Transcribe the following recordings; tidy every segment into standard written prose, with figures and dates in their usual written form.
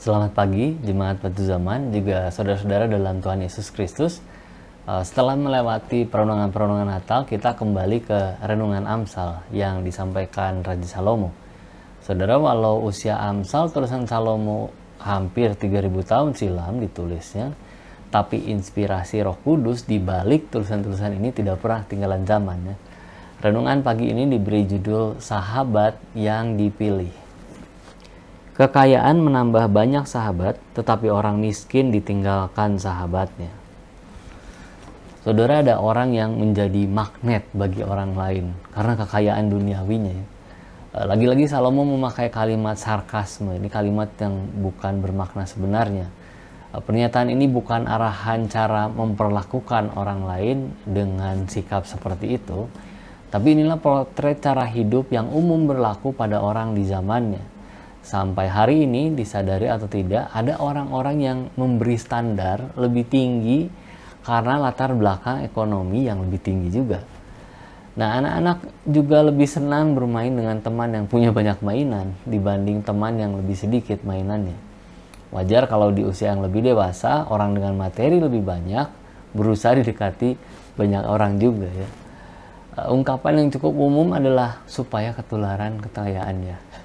Selamat pagi, Jemaat Batu Zaman, juga saudara-saudara dalam Tuhan Yesus Kristus. Setelah melewati perenungan-perenungan Natal, kita kembali ke renungan Amsal yang disampaikan Raja Salomo. Saudara, walau usia Amsal tulisan Salomo hampir 3000 tahun silam ditulisnya, tapi inspirasi Roh Kudus di balik tulisan-tulisan ini tidak pernah tinggalan zaman. Renungan pagi ini diberi judul Sahabat yang Dipilih. Kekayaan menambah banyak sahabat, tetapi orang miskin ditinggalkan sahabatnya. Saudara, ada orang yang menjadi magnet bagi orang lain karena kekayaan duniawinya. Lagi-lagi Salomo memakai kalimat sarkasme. Ini kalimat yang bukan bermakna sebenarnya. Pernyataan ini bukan arahan cara memperlakukan orang lain dengan sikap seperti itu, tapi inilah potret cara hidup yang umum berlaku pada orang di zamannya. Sampai hari ini, disadari atau tidak, ada orang-orang yang memberi standar lebih tinggi karena latar belakang ekonomi yang lebih tinggi juga. Nah, anak-anak juga lebih senang bermain dengan teman yang punya banyak mainan dibanding teman yang lebih sedikit mainannya. Wajar kalau di usia yang lebih dewasa, orang dengan materi lebih banyak berusaha didekati banyak orang juga ya. Ungkapan yang cukup umum adalah supaya ketularan kekayaannya.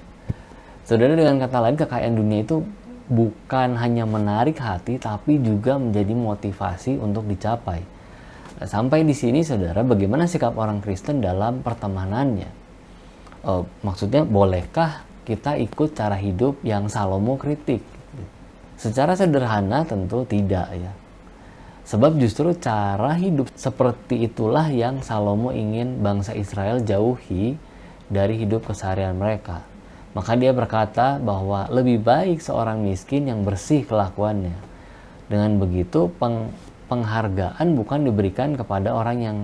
Saudara, dengan kata lain, kekayaan dunia itu bukan hanya menarik hati, tapi juga menjadi motivasi untuk dicapai. Sampai di sini, saudara, bagaimana sikap orang Kristen dalam pertemanannya? Maksudnya, bolehkah kita ikut cara hidup yang Salomo kritik? Secara sederhana tentu tidak ya. Sebab justru cara hidup seperti itulah yang Salomo ingin bangsa Israel jauhi dari hidup keseharian mereka. Maka dia berkata bahwa lebih baik seorang miskin yang bersih kelakuannya. Dengan begitu penghargaan bukan diberikan kepada orang yang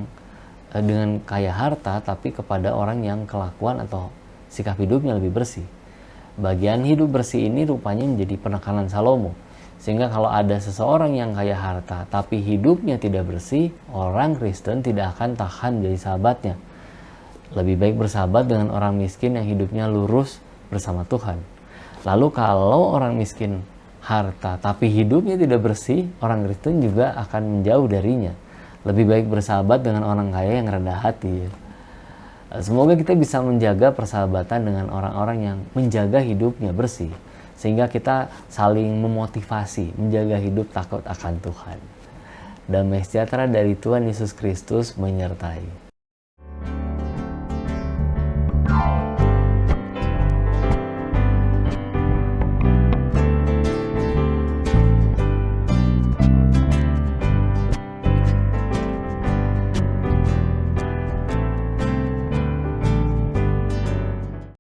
dengan kaya harta, tapi kepada orang yang kelakuan atau sikap hidupnya lebih bersih. Bagian hidup bersih ini rupanya menjadi penekanan Salomo. Sehingga kalau ada seseorang yang kaya harta tapi hidupnya tidak bersih, orang Kristen tidak akan tahan menjadi sahabatnya. Lebih baik bersahabat dengan orang miskin yang hidupnya lurus bersama Tuhan. Lalu kalau orang miskin harta tapi hidupnya tidak bersih, orang Kristen juga akan menjauh darinya. Lebih baik bersahabat dengan orang kaya yang rendah hati. Semoga kita bisa menjaga persahabatan dengan orang-orang yang menjaga hidupnya bersih, sehingga kita saling memotivasi menjaga hidup takut akan Tuhan. Damai sejahtera dari Tuhan Yesus Kristus menyertai.